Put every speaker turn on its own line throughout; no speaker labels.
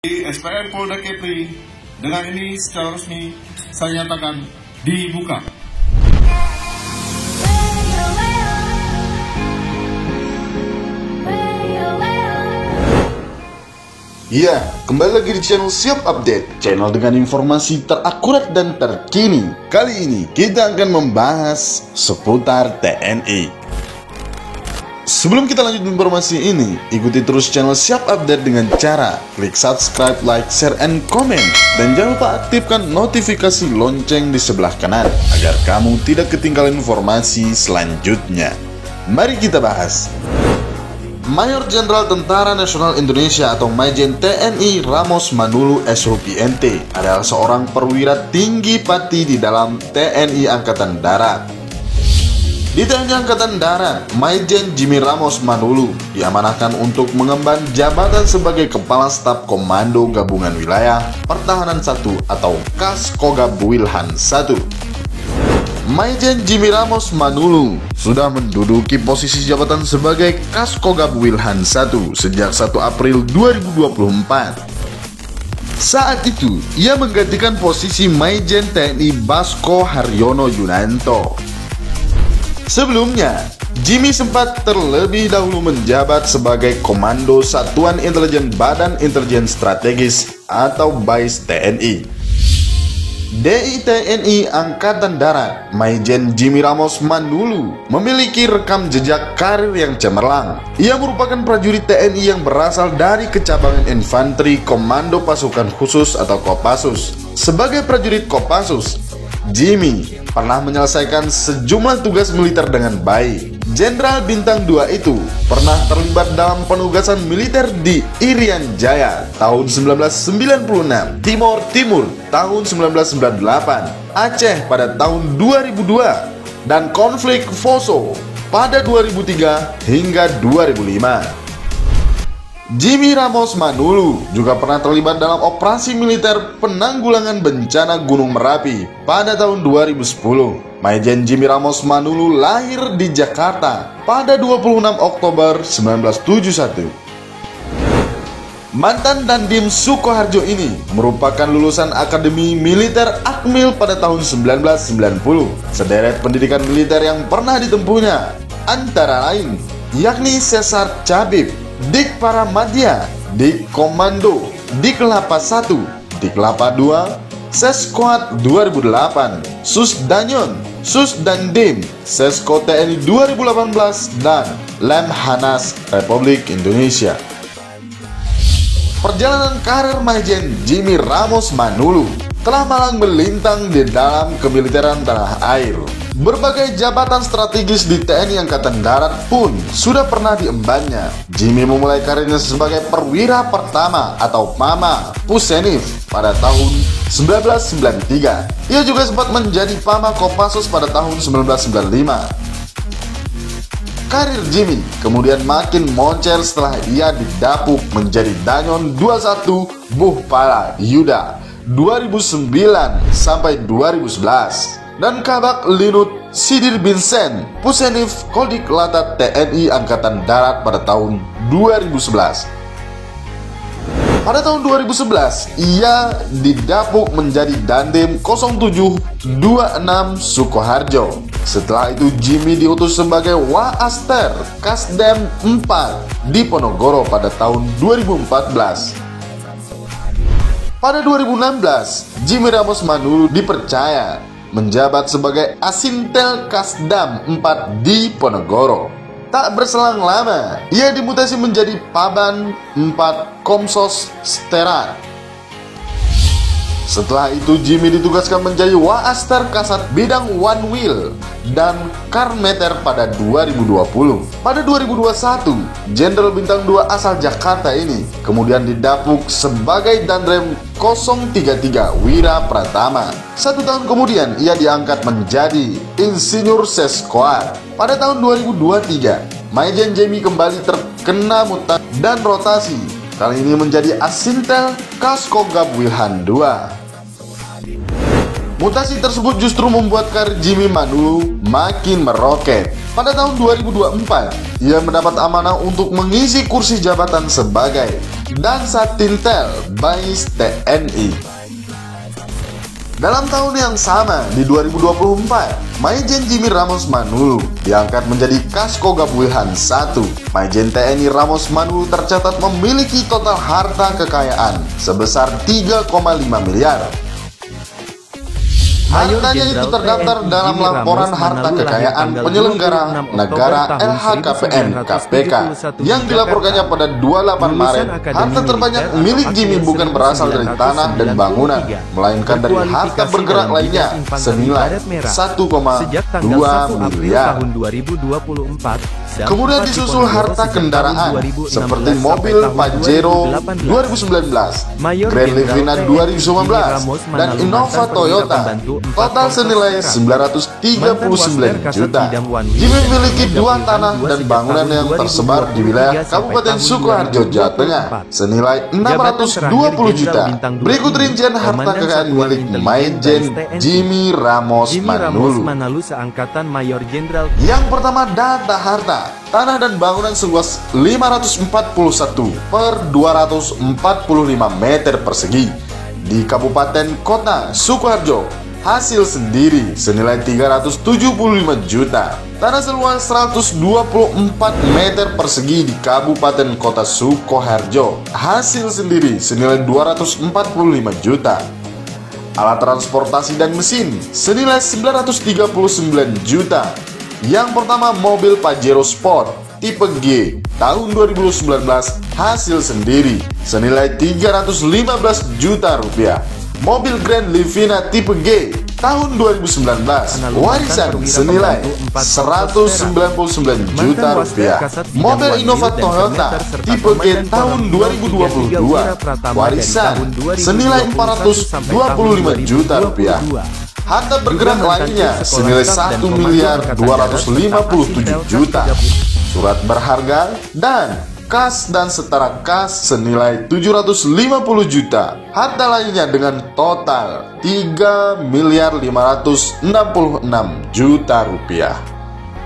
SPM Polda Kepri, dengan ini secara resmi saya nyatakan dibuka.
Ya, kembali lagi di channel Siap Update, channel dengan informasi terakurat dan terkini. Kali ini kita akan membahas seputar TNI. Sebelum kita lanjut informasi ini, ikuti terus channel Siap Update dengan cara klik subscribe, like, share, and comment. Dan jangan lupa aktifkan notifikasi lonceng di sebelah kanan agar kamu tidak ketinggalan informasi selanjutnya. Mari kita bahas. Mayor Jenderal Tentara Nasional Indonesia atau Majen TNI Ramos Manulu SOPNT adalah seorang perwira tinggi pati di dalam TNI Angkatan Darat. Di TNI Angkatan Darat, Majen Jimmy Ramos Manulu diamanahkan untuk mengemban jabatan sebagai Kepala Staf Komando Gabungan Wilayah Pertahanan 1 atau Kaskogab Wilhan 1. Majen Jimmy Ramos Manulu sudah menduduki posisi jabatan sebagai Kaskogab Wilhan 1 sejak 1 April 2024. Saat itu, ia menggantikan posisi Majen TNI Basko Haryono Yunanto. Sebelumnya, Jimmy sempat terlebih dahulu menjabat sebagai Komando Satuan Intelijen Badan Intelijen Strategis atau BAIS TNI. DITNI Angkatan Darat, Majen Jimmy Ramos Manulu memiliki rekam jejak karir yang cemerlang. Ia merupakan prajurit TNI yang berasal dari Kecabangan Infanteri Komando Pasukan Khusus atau Kopassus. Sebagai prajurit Kopassus, Jimmy pernah menyelesaikan sejumlah tugas militer dengan baik. Jenderal Bintang 2 itu pernah terlibat dalam penugasan militer di Irian Jaya tahun 1996, Timor Timur tahun 1998, Aceh pada tahun 2002, dan konflik Poso pada 2003 hingga 2005. Jimmy Ramos Manulu juga pernah terlibat dalam operasi militer penanggulangan bencana Gunung Merapi pada tahun 2010. Majen Jimmy Ramos Manulu lahir di Jakarta pada 26 Oktober 1971. Mantan Dandim Sukoharjo ini merupakan lulusan Akademi Militer Akmil pada tahun 1990. Sederet pendidikan militer yang pernah ditempuhnya antara lain yakni Sesar Cabib, Dik Paramadya, Dik Komando, Dik Kelapa 1, Dik Kelapa 2, Sesquad 2008, Susdanyon, Susdandim, Sesko TNI 2018, dan Lemhanas Republik Indonesia. Perjalanan karir Majen Jimmy Ramos Manulu telah malang melintang di dalam kemiliteran tanah air. Berbagai jabatan strategis di TNI Angkatan Darat pun sudah pernah diembannya. Jimmy memulai karirnya sebagai perwira pertama atau Pama Pusenif pada tahun 1993. Ia juga sempat menjadi Pama Kopassus pada tahun 1995. Karir Jimmy kemudian makin moncer setelah ia didapuk menjadi Danyon 21 Buhpala Yuda 2009 sampai 2011. Dan Kabak Linut Sidir Binsen Pusenif Kodik Latat TNI Angkatan Darat pada tahun 2011. Pada tahun 2011, ia didapuk menjadi Dandim 0726 Sukoharjo. Setelah itu Jimmy diutus sebagai Waaster Kasdem 4 di Ponorogo pada tahun 2014. Pada 2016, Jimmy Ramos Manulu dipercaya menjabat sebagai Asintel Kasdam 4 di Ponorogo. Tak berselang lama, ia dimutasi menjadi Paban 4 Komsos Sterat. Setelah itu Jimmy ditugaskan menjadi Waaster Kasat Bidang One Wheel dan Karmeter pada 2020. Pada 2021, Jenderal Bintang 2 asal Jakarta ini kemudian didapuk sebagai Dandrem 033 Wira Pratama. 1 tahun kemudian ia diangkat menjadi Insinyur Sesquad. Pada tahun 2023, Majen Jimmy kembali terkena mutan dan rotasi. Kali ini menjadi Asintel Kaskogab Wilhan 2. Mutasi tersebut justru membuat karir Jimmy Manulu makin meroket. Pada tahun 2024, ia mendapat amanah untuk mengisi kursi jabatan sebagai Dansa Tintel Bais TNI. Dalam tahun yang sama, di 2024, Maijen Jimmy Ramos Manulu diangkat menjadi Kasko Gabulhan 1. Maijen TNI Ramos Manulu tercatat memiliki total harta kekayaan sebesar 3,5 miliar. Hartanya itu terdaftar dalam laporan harta kekayaan penyelenggara negara LHKPN KPK yang dilaporkannya pada 28 Maret. Harta terbanyak milik Jimmy bukan berasal dari tanah dan bangunan, melainkan dari harta bergerak lainnya senilai 1,2 miliar. Kemudian disusul harta kendaraan seperti mobil Pajero 2019, Grand Livina 2019, dan Innova Toyota. Total senilai 939 juta. Jimmy memiliki 2 tanah dan bangunan yang tersebar di wilayah Kabupaten Sukoharjo, Jawa Tengah senilai 620 juta. Berikut rincian harta kekayaan milik Maijen Jimmy Ramos Manulu. Yang pertama, data harta. Tanah dan bangunan seluas 541 per 245 meter persegi di Kabupaten Kota Sukoharjo. Hasil sendiri senilai 375 juta. Tanah seluas 124 meter persegi di Kabupaten Kota Sukoharjo. Hasil sendiri senilai 245 juta. Alat transportasi dan mesin senilai 939 juta. Yang pertama, mobil Pajero Sport tipe G tahun 2019, hasil sendiri senilai 315 juta rupiah. Mobil Grand Livina tipe G tahun 2019, warisan senilai 199 juta rupiah. Mobil Innova Toyota tipe G tahun 2022, warisan senilai 425 juta rupiah. Harta bergerak lainnya senilai 1 miliar 257 juta. Surat berharga dan kas dan setara kas senilai 750 juta. Harta lainnya dengan total 3 miliar 566 juta rupiah.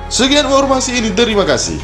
Sekian informasi ini, terima kasih.